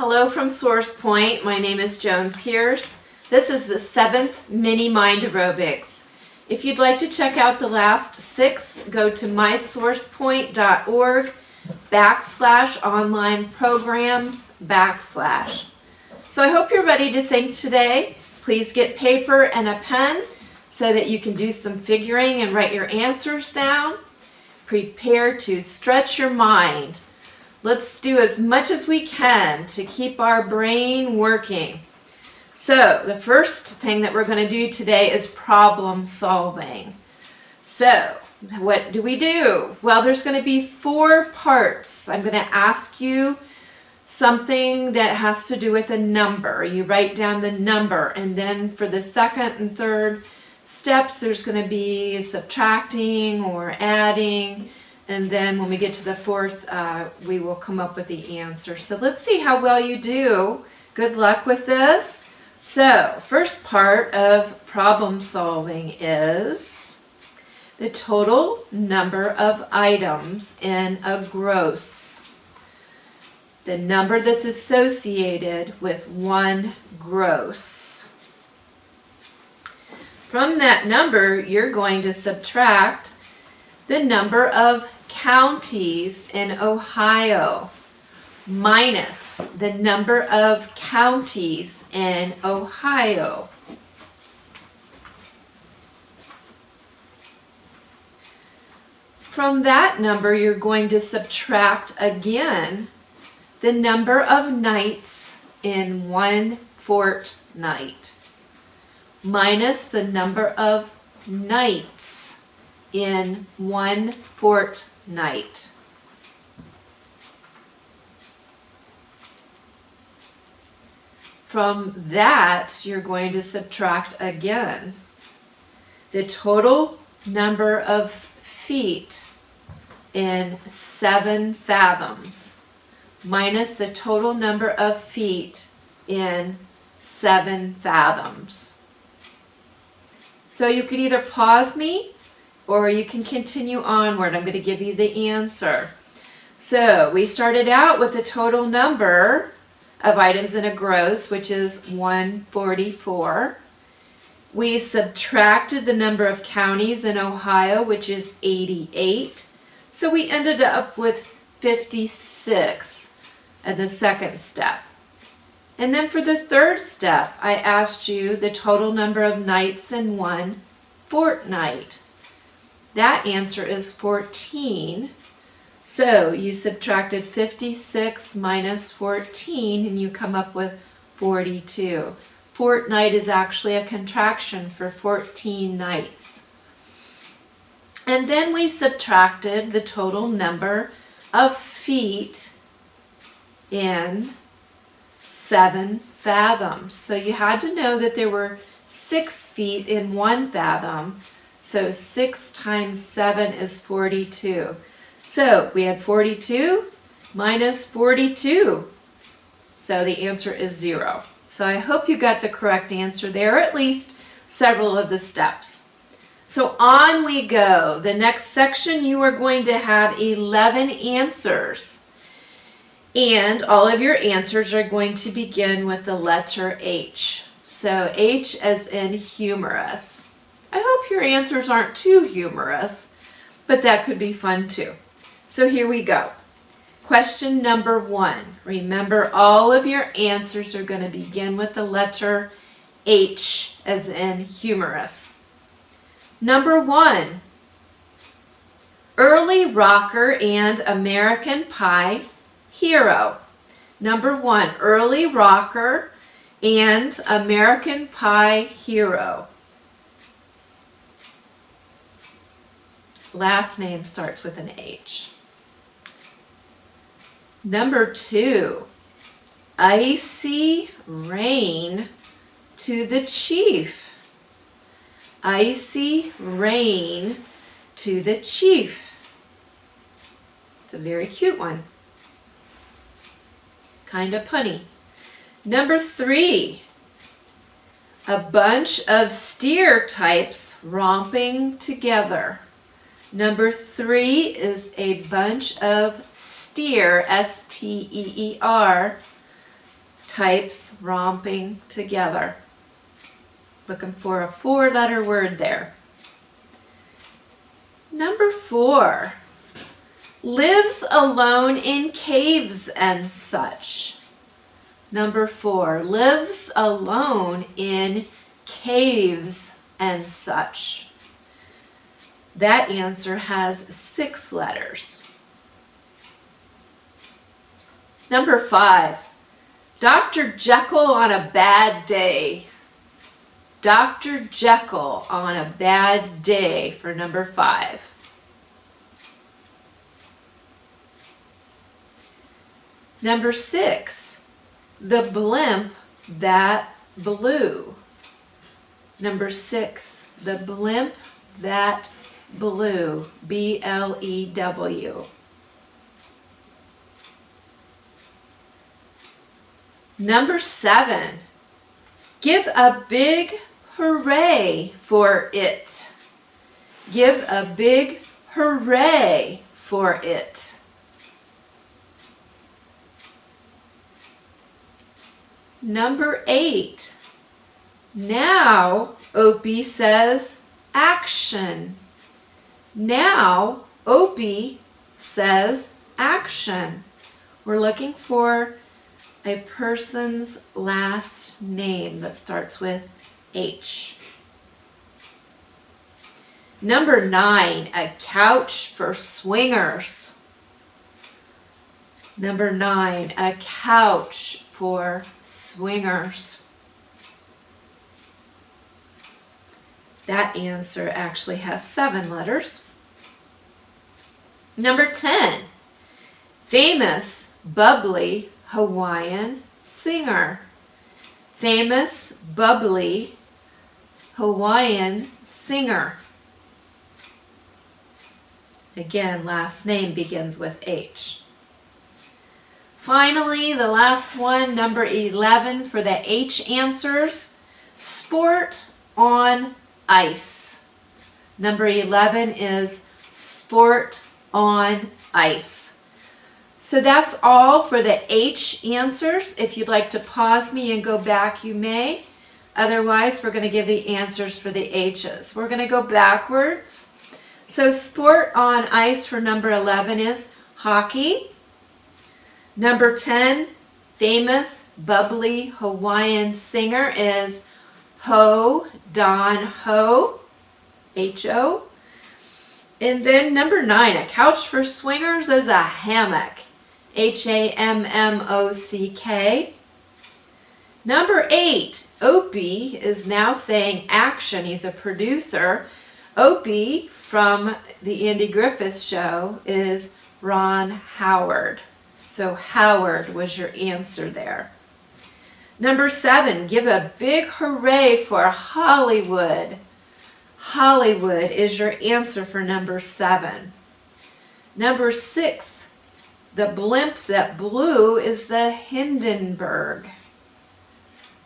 Hello from Source Point. My name is Joan Pierce. This is the 7th Mini-Mind Aerobics. If you'd like to check out the last 6, go to mysourcepoint.org/online-programs/. So I hope you're ready to think today. Please get paper and a pen so that you can do some figuring and write your answers down. Prepare to stretch your mind. Let's do as much as we can to keep our brain working. So the first thing that we're going to do today is problem solving. So what do we do? Well, there's going to be 4 parts. I'm going to ask you something that has to do with a number. You write down the number, and then for the second and third steps, there's going to be subtracting or adding. And then when we get to the 4th, we will come up with the answer. So let's see how well you do. Good luck with this. So, first part of problem solving is the total number of items in a gross. The number that's associated with one gross. From that number, you're going to subtract the number of counties in Ohio minus the number of counties in Ohio. From that number, you're going to subtract again the number of nights in one fortnight minus the number of nights in one fortnight. From that, you're going to subtract again the total number of feet in 7 fathoms minus the total number of feet in 7 fathoms. So you could either pause me or you can continue onward. I'm going to give you the answer. So we started out with the total number of items in a gross, which is 144. We subtracted the number of counties in Ohio, which is 88. So we ended up with 56 at the second step. And then for the third step, I asked you the total number of nights in one fortnight. That answer is 14. So you subtracted 56 minus 14 and you come up with 42. Fortnight is actually a contraction for 14 nights. And then we subtracted the total number of feet in 7 fathoms. So you had to know that there were 6 feet in 1 fathom. So 6 times 7 is 42. So we had 42 minus 42. So the answer is 0. So I hope you got the correct answer there, or at least several of the steps. So on we go. The next section, you are going to have 11 answers. And all of your answers are going to begin with the letter H. So H as in humorous. I hope your answers aren't too humorous, but that could be fun too. So here we go. Question number 1. Remember, all of your answers are going to begin with the letter H as in humorous. Number 1. Early rocker and American Pie hero. Number 1. Early rocker and American Pie hero. Last name starts with an H. Number 2, icy rain to the chief. Icy rain to the chief. It's a very cute one. Kind of punny. Number 3, a bunch of steer types romping together. Number 3 is a bunch of steer, S-T-E-E-R, types romping together. Looking for a 4-letter word there. Number 4, lives alone in caves and such. Number 4, lives alone in caves and such. That answer has 6 letters. Number 5, Dr. Jekyll on a bad day. Dr. Jekyll on a bad day for number 5. Number 6, the blimp that blew. Number 6, the blimp that blew. B-L-E-W. Number 7, give a big hooray for it. Give a big hooray for it. Number 8, now Opie says action. Now Opie says action. We're looking for a person's last name that starts with H. Number 9, a couch for swingers. Number 9, a couch for swingers. That answer actually has 7 letters. Number 10, famous, bubbly Hawaiian singer. Famous, bubbly Hawaiian singer. Again, last name begins with H. Finally, the last one, number 11 for the H answers, sport on ice. Number 11 is sport on ice. So that's all for the H answers. If you'd like to pause me and go back, you may. Otherwise, we're going to give the answers for the H's. We're going to go backwards. So sport on ice for number 11 is hockey. Number 10, famous, bubbly Hawaiian singer is Ho Don Ho, H-O. And then number 9, a couch for swingers is a hammock, H-A-M-M-O-C-K. Number 8, Opie is now saying action. He's a producer. Opie from the Andy Griffith Show is Ron Howard. So Howard was your answer there. Number 7, give a big hooray for Hollywood. Hollywood is your answer for number 7. Number 6, the blimp that blew is the Hindenburg.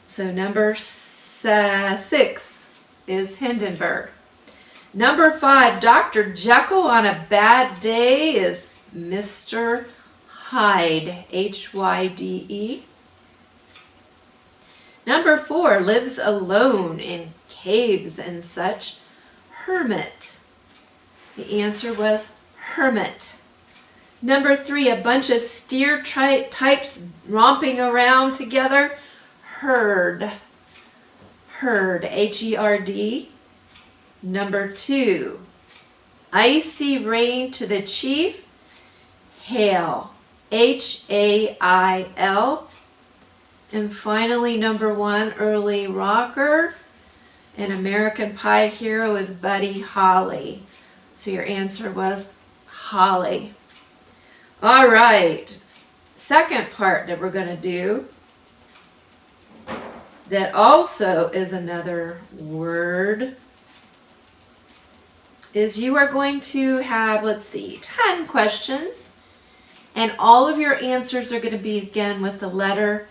So number 6 is Hindenburg. Number 5, Dr. Jekyll on a bad day is Mr. Hyde, H-Y-D-E. Number 4, lives alone in caves and such, hermit. The answer was hermit. Number 3, a bunch of steer types romping around together, herd. Herd, H-E-R-D. Number 2, icy rain to the chief, hail, H-A-I-L. And finally, number 1, early rocker. An American Pie hero is Buddy Holly. So your answer was Holly. All right. Second part that we're going to do that also is another word is you are going to have, 10 questions. And all of your answers are going to begin with the letter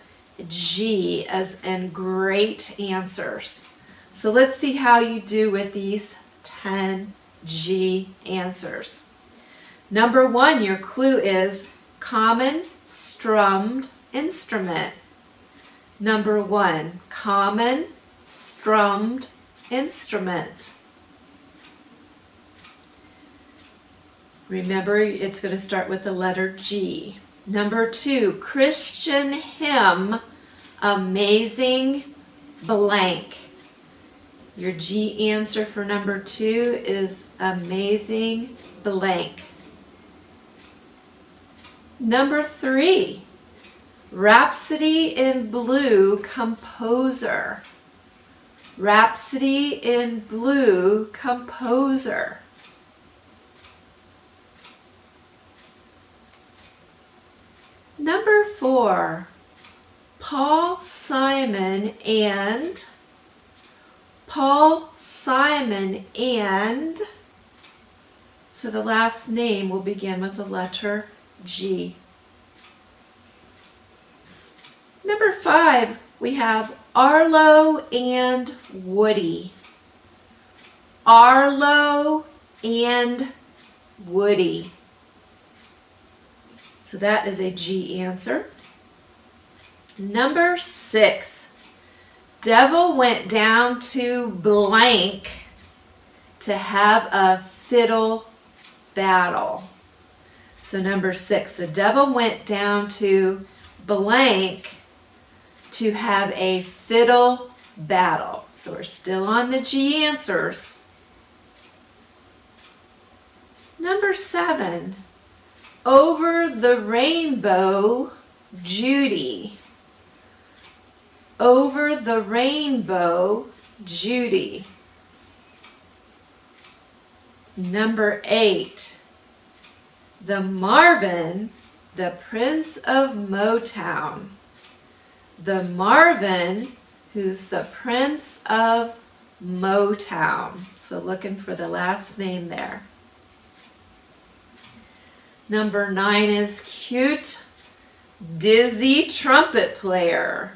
G as in great answers. So let's see how you do with these 10 G answers. Number 1, your clue is common strummed instrument. Number 1, common strummed instrument. Remember, it's going to start with the letter G. Number 2, Christian hymn, amazing blank. Your G answer for number 2 is amazing blank. Number 3, Rhapsody in Blue composer. Rhapsody in Blue composer. Number 4, Paul Simon and, so the last name will begin with the letter G. Number 5, we have Arlo and Woody. Arlo and Woody. So that is a G answer. Number 6, Devil went down to blank to have a fiddle battle. So number 6, the devil went down to blank to have a fiddle battle. So we're still on the G answers. Number 7, over the rainbow, Judy. Over the rainbow, Judy. Number 8, the Marvin, the Prince of Motown. The Marvin, who's the Prince of Motown. So looking for the last name there. Number 9 is cute, dizzy trumpet player.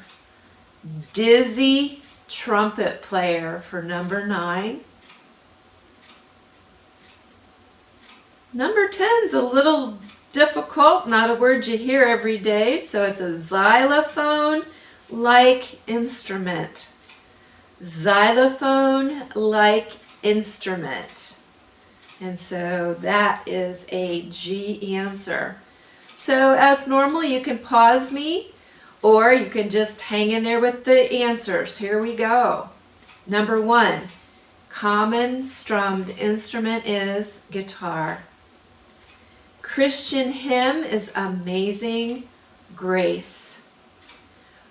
Dizzy trumpet player for number 9. Number 10 is a little difficult, not a word you hear every day, so it's a xylophone-like instrument. Xylophone-like instrument. And so that is a G answer. So as normal, you can pause me or you can just hang in there with the answers. Here we go. Number 1, common strummed instrument is guitar. Christian hymn is Amazing Grace.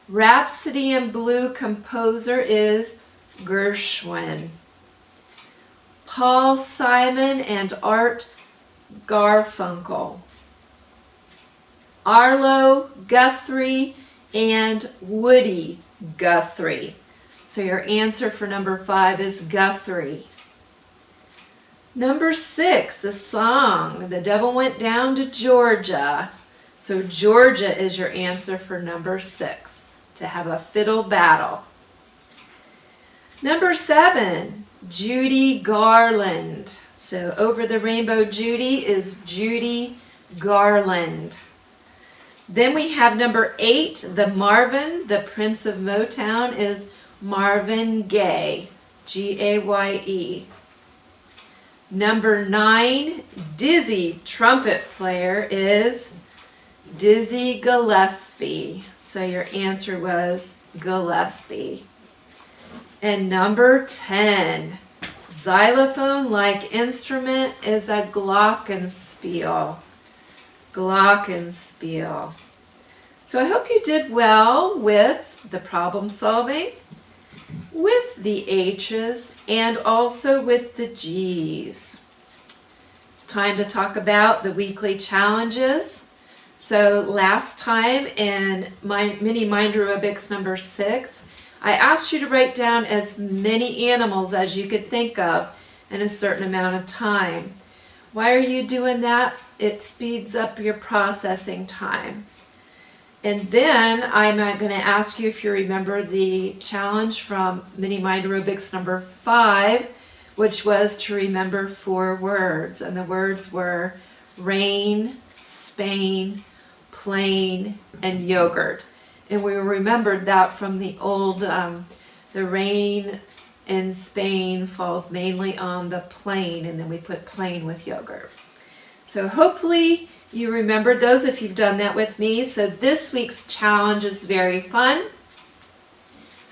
Rhapsody in Blue composer is Gershwin. Paul Simon and Art Garfunkel. Arlo Guthrie and Woody Guthrie. So your answer for number 5 is Guthrie. Number 6, the song, The Devil Went Down to Georgia. So Georgia is your answer for number 6, to have a fiddle battle. Number 7, Judy Garland. So over the rainbow, Judy is Judy Garland. Then we have number 8, the Marvin, the Prince of Motown, is Marvin Gaye, G-A-Y-E. Number 9, dizzy trumpet player is Dizzy Gillespie. So your answer was Gillespie. And number 10, xylophone-like instrument is a glockenspiel. Glockenspiel. So I hope you did well with the problem solving, with the H's, and also with the G's. It's time to talk about the weekly challenges. So last time in my Mini-Mind Aerobics number 6, I asked you to write down as many animals as you could think of in a certain amount of time. Why are you doing that? It speeds up your processing time. And then I'm going to ask you if you remember the challenge from Mini-Mind Aerobics number 5, which was to remember 4 words. And the words were rain, Spain, plane, and yogurt. And we remembered that from the old, the rain in Spain falls mainly on the plain, and then we put plain with yogurt. So hopefully you remembered those if you've done that with me. So this week's challenge is very fun.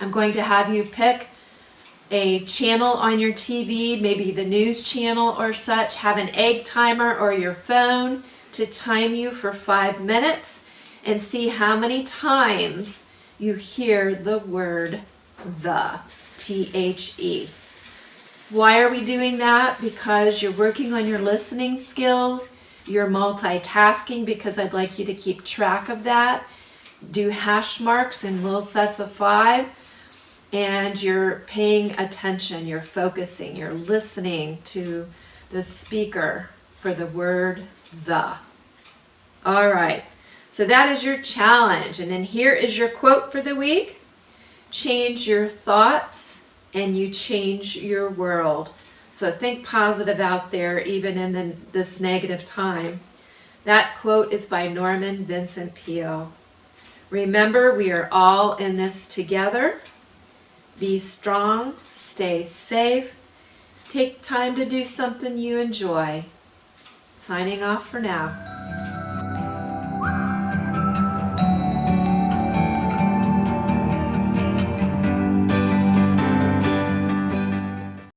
I'm going to have you pick a channel on your TV, maybe the news channel or such, have an egg timer or your phone to time you for 5 minutes and see how many times you hear the word the, T-H-E. Why are we doing that? Because you're working on your listening skills, you're multitasking because I'd like you to keep track of that, do hash marks in little sets of 5, and you're paying attention, you're focusing, you're listening to the speaker for the word the. All right, so that is your challenge. And then here is your quote for the week. Change your thoughts and you change your world. So think positive out there, even in this negative time. That quote is by Norman Vincent Peale. Remember, we are all in this together. Be strong, stay safe, take time to do something you enjoy. Signing off for now.